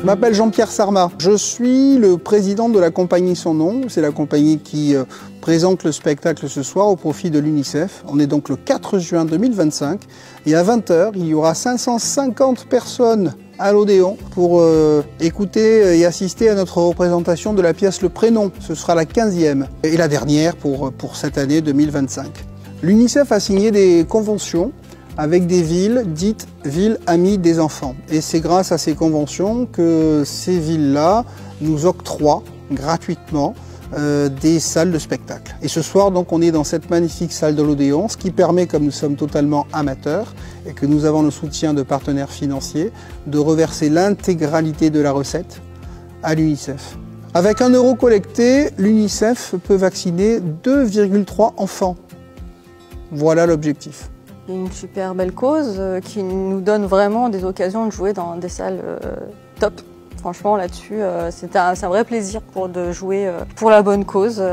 Je m'appelle Jean-Pierre Sarma. Je suis le président de la compagnie Son Nom. C'est la compagnie qui présente le spectacle ce soir au profit de l'UNICEF. On est donc le 4 juin 2025 et à 20 h, il y aura 550 personnes à l'Odéon pour écouter et assister à notre représentation de la pièce Le Prénom. Ce sera la 15e et la dernière pour cette année 2025. L'UNICEF a signé des conventions avec des villes dites villes amies des enfants. Et c'est grâce à ces conventions que ces villes-là nous octroient gratuitement des salles de spectacle. Et ce soir, donc, on est dans cette magnifique salle de l'Odéon, ce qui permet, comme nous sommes totalement amateurs et que nous avons le soutien de partenaires financiers, de reverser l'intégralité de la recette à l'UNICEF. Avec 1 € collecté, l'UNICEF peut vacciner 2,3 enfants. Voilà l'objectif. Une super belle cause qui nous donne vraiment des occasions de jouer dans des salles top. Franchement, là-dessus, c'est un vrai plaisir de jouer pour la bonne cause.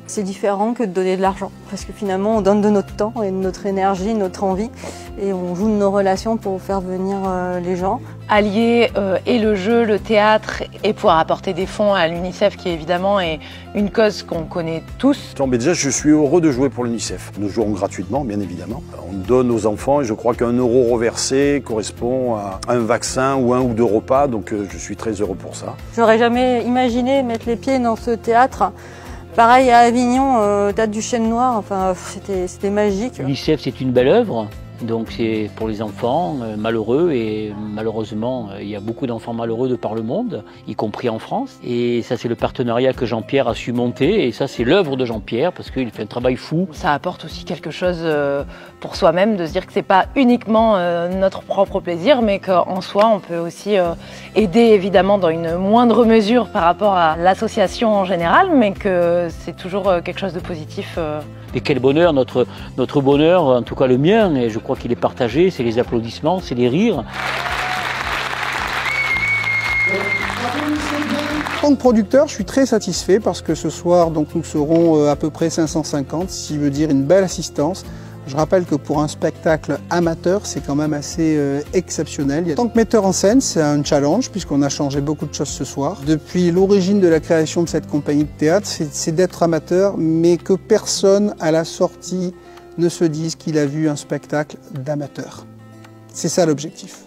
C'est différent que de donner de l'argent, parce que finalement, on donne de notre temps et de notre énergie, notre envie, et on joue de nos relations pour faire venir les gens. Allier et le jeu, le théâtre, et pouvoir apporter des fonds à l'UNICEF, qui évidemment est une cause qu'on connaît tous. Mais déjà, je suis heureux de jouer pour l'UNICEF. Nous jouons gratuitement, bien évidemment. On donne aux enfants, et je crois qu'1 € reversé correspond à un vaccin ou 1 ou 2 repas, donc je suis très heureux pour ça. J'aurais jamais imaginé mettre les pieds dans ce théâtre. Pareil à Avignon, Théâtre du Chêne Noir, enfin, c'était magique. L'UNICEF, c'est une belle œuvre. Donc c'est pour les enfants malheureux et malheureusement il y a beaucoup d'enfants malheureux de par le monde, y compris en France. Et ça c'est le partenariat que Jean-Pierre a su monter et ça c'est l'œuvre de Jean-Pierre parce qu'il fait un travail fou. Ça apporte aussi quelque chose pour soi-même de se dire que c'est pas uniquement notre propre plaisir mais qu'en soi on peut aussi aider évidemment dans une moindre mesure par rapport à l'association en général mais que c'est toujours quelque chose de positif. Et quel bonheur, notre bonheur, en tout cas le mien, et je crois qu'il est partagé, c'est les applaudissements, c'est les rires. En tant que producteur, je suis très satisfait parce que ce soir, donc, nous serons à peu près 550, ce qui veut dire une belle assistance. Je rappelle que pour un spectacle amateur, c'est quand même assez exceptionnel. En tant que metteur en scène, c'est un challenge puisqu'on a changé beaucoup de choses ce soir. Depuis l'origine de la création de cette compagnie de théâtre, c'est d'être amateur, mais que personne à la sortie ne se dise qu'il a vu un spectacle d'amateur. C'est ça l'objectif.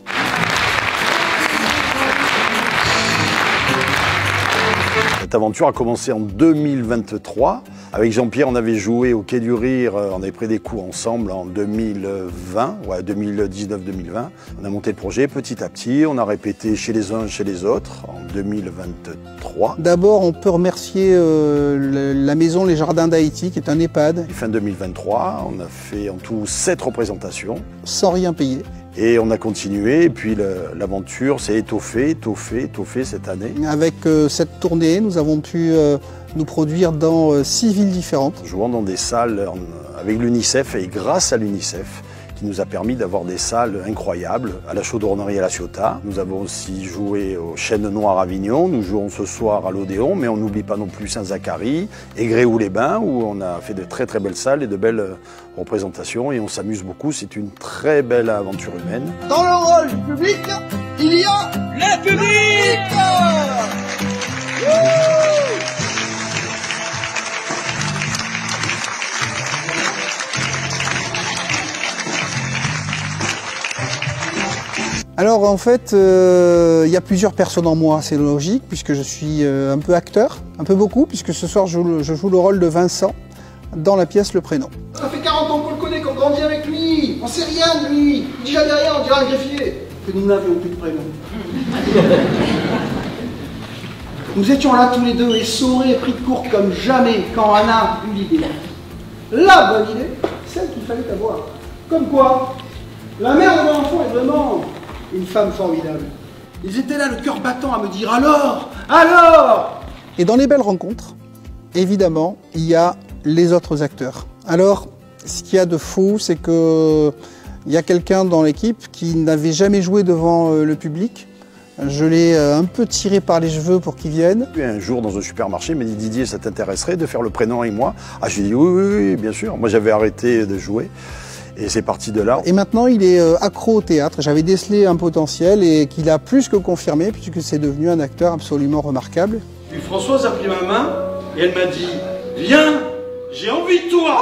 Cette aventure a commencé en 2023. Avec Jean-Pierre, on avait joué au Quai du Rire, on avait pris des cours ensemble en 2020, ouais, 2019-2020. On a monté le projet petit à petit, on a répété chez les uns, chez les autres en 2023. D'abord, on peut remercier la maison Les Jardins d'Haïti, qui est un EHPAD. Fin 2023, on a fait en tout 7 représentations. Sans rien payer. Et on a continué, et puis l'aventure s'est étoffée cette année. Avec cette tournée, nous avons pu nous produire dans 6 villes différentes. Jouant dans des salles avec l'UNICEF et grâce à l'UNICEF, qui nous a permis d'avoir des salles incroyables à la Chaudronnerie à La Ciotat. Nous avons aussi joué au Chêne Noir à Avignon, nous jouons ce soir à l'Odéon, mais on n'oublie pas non plus Saint-Zacharie et Gréoux-les-Bains, où on a fait de très très belles salles et de belles représentations et on s'amuse beaucoup, c'est une très belle aventure humaine. Dans le rôle du public, il y a le public. Alors en fait, il y a plusieurs personnes en moi, c'est logique, puisque je suis un peu acteur, un peu beaucoup, puisque ce soir je joue le rôle de Vincent dans la pièce Le Prénom. Ça fait 40 ans qu'on le connaît, qu'on grandit avec lui, on sait rien de lui, il dit jamais rien, on dirait un greffier. Que nous n'avions plus de prénom. Nous étions là tous les deux, essorés, pris de court comme jamais, quand Anna eut l'idée. La bonne idée, celle qu'il fallait avoir. Comme quoi, la mère de mon enfant est vraiment une femme formidable. Ils étaient là, le cœur battant, à me dire alors. Et dans les belles rencontres, évidemment, il y a les autres acteurs. Alors, ce qu'il y a de fou, c'est que il y a quelqu'un dans l'équipe qui n'avait jamais joué devant le public. Je l'ai un peu tiré par les cheveux pour qu'il vienne. Un jour, dans un supermarché, il m'a dit « Didier, ça t'intéresserait de faire Le Prénom avec moi ?» Ah, j'ai dit « Oui, bien sûr ». Moi, j'avais arrêté de jouer. Et c'est parti de là. Et maintenant, il est accro au théâtre. J'avais décelé un potentiel et qu'il a plus que confirmé puisque c'est devenu un acteur absolument remarquable. Puis Françoise a pris ma main et elle m'a dit « Viens, j'ai envie de toi !»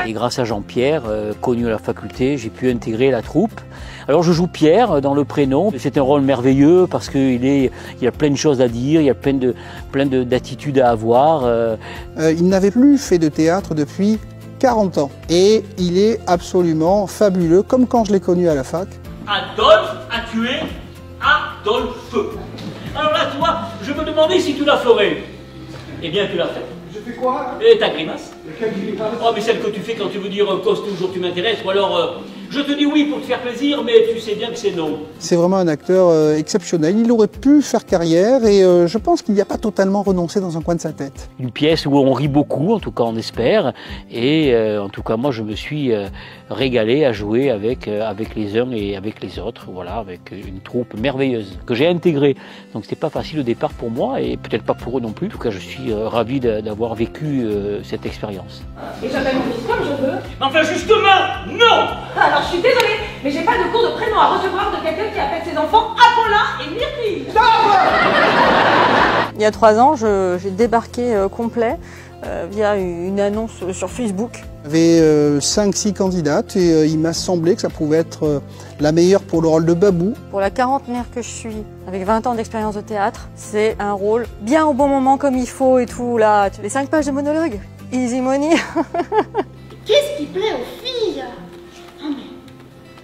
Et grâce à Jean-Pierre, connu à la faculté, j'ai pu intégrer la troupe. Alors je joue Pierre dans le prénom. C'est un rôle merveilleux parce qu'il y a plein de choses à dire, il y a plein d'attitudes à avoir. Il n'avait plus fait de théâtre depuis 40 ans. Et il est absolument fabuleux, comme quand je l'ai connu à la fac. Adolphe a tué Adolphe. Alors là, toi, je me demandais si tu l'as ferais. Eh bien, tu l'as fait. Je fais quoi? Et ta grimace. Quelle grimace? Oh, mais celle que tu fais quand tu veux dire cause toujours tu m'intéresses, ou alors je te dis oui pour te faire plaisir, mais tu sais bien que c'est non. C'est vraiment un acteur exceptionnel. Il aurait pu faire carrière et je pense qu'il n'y a pas totalement renoncé dans un coin de sa tête. Une pièce où on rit beaucoup, en tout cas on espère, et en tout cas moi je me suis régalé à jouer avec les uns et avec les autres, voilà, avec une troupe merveilleuse que j'ai intégrée. Donc c'était pas facile au départ pour moi et peut-être pas pour eux non plus. En tout cas je suis ravi d'avoir vécu cette expérience. Et j'appelle mon fils comme je veux. Mais enfin justement, non. Alors je suis désolée, mais j'ai pas de cours de prénom à recevoir de quelqu'un qui appelle ses enfants Apollin et Myrtille. Il y a 3 ans, j'ai débarqué complet via une annonce sur Facebook. Il y avait 5-6 candidates et il m'a semblé que ça pouvait être la meilleure pour le rôle de Babou. Pour la quarantenaire que je suis, avec 20 ans d'expérience de théâtre, c'est un rôle bien au bon moment comme il faut et tout. Là, les 5 pages de monologue, easy money. Qu'est-ce qui plaît aux filles? Oh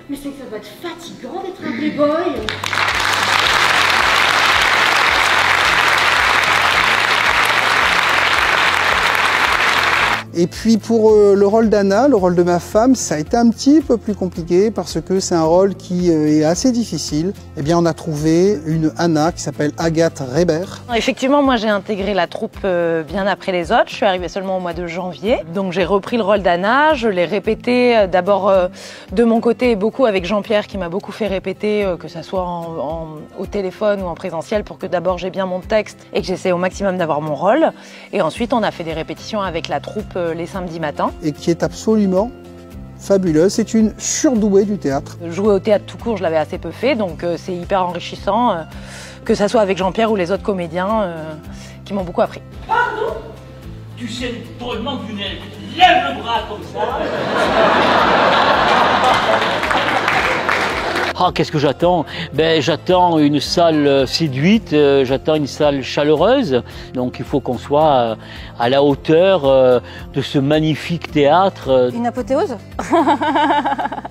mais c'est que ça doit être fatigant d'être un playboy. Et puis pour le rôle d'Anna, le rôle de ma femme, ça a été un petit peu plus compliqué parce que c'est un rôle qui est assez difficile. Eh bien on a trouvé une Anna qui s'appelle Agathe Reber. Effectivement, moi j'ai intégré la troupe bien après les autres. Je suis arrivée seulement au mois de janvier. Donc j'ai repris le rôle d'Anna. Je l'ai répété d'abord de mon côté et beaucoup avec Jean-Pierre qui m'a beaucoup fait répéter, que ça soit au téléphone ou en présentiel pour que d'abord j'ai bien mon texte et que j'essaie au maximum d'avoir mon rôle. Et ensuite on a fait des répétitions avec la troupe les samedis matins. Et qui est absolument fabuleuse. C'est une surdouée du théâtre. Jouer au théâtre tout court, je l'avais assez peu fait, donc c'est hyper enrichissant, que ça soit avec Jean-Pierre ou les autres comédiens qui m'ont beaucoup appris. Pardon? Tu sais drôlement que tu lève le bras comme ça. Ah, qu'est-ce que j'attends? Ben, j'attends une salle séduite, j'attends une salle chaleureuse. Donc il faut qu'on soit à la hauteur de ce magnifique théâtre. Une apothéose.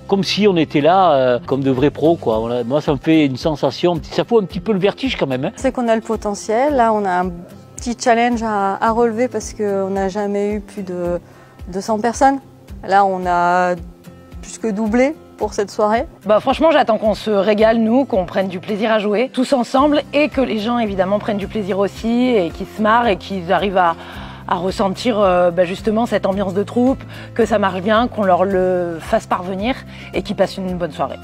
Comme si on était là comme de vrais pros, quoi. Voilà. Moi, ça me fait une sensation, ça fout un petit peu le vertige quand même. Hein. C'est qu'on a le potentiel. Là, on a un petit challenge à relever parce qu'on n'a jamais eu plus de 200 personnes. Là, on a plus que doublé pour cette soirée. Bah franchement, j'attends qu'on se régale, nous, qu'on prenne du plaisir à jouer tous ensemble et que les gens évidemment prennent du plaisir aussi et qu'ils se marrent et qu'ils arrivent à ressentir justement cette ambiance de troupe, que ça marche bien, qu'on leur le fasse parvenir et qu'ils passent une bonne soirée.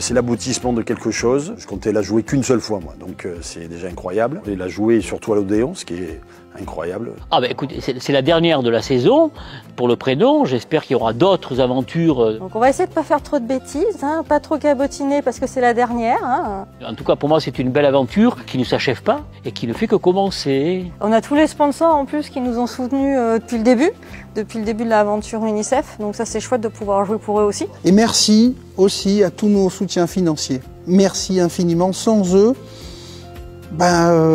C'est l'aboutissement de quelque chose. Je comptais la jouer qu'une seule fois, moi, donc c'est déjà incroyable. Et la jouer surtout à l'Odéon, ce qui est incroyable. Ah ben écoutez, c'est la dernière de la saison pour le prénom. J'espère qu'il y aura d'autres aventures. Donc on va essayer de pas faire trop de bêtises, hein, pas trop cabotiner parce que c'est la dernière. Hein. En tout cas, pour moi, c'est une belle aventure qui ne s'achève pas et qui ne fait que commencer. On a tous les sponsors en plus qui nous ont soutenus depuis le début de l'aventure UNICEF. Donc ça, c'est chouette de pouvoir jouer pour eux aussi. Et merci aussi à tous nos soutiens financiers. Merci infiniment. Sans eux,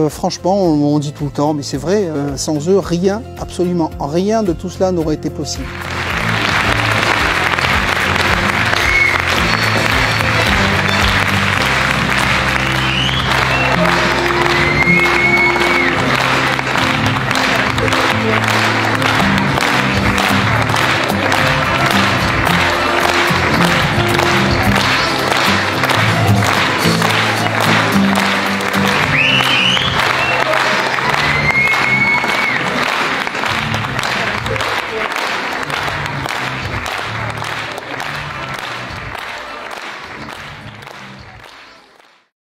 franchement, on dit tout le temps, mais c'est vrai, sans eux, rien, absolument rien de tout cela n'aurait été possible.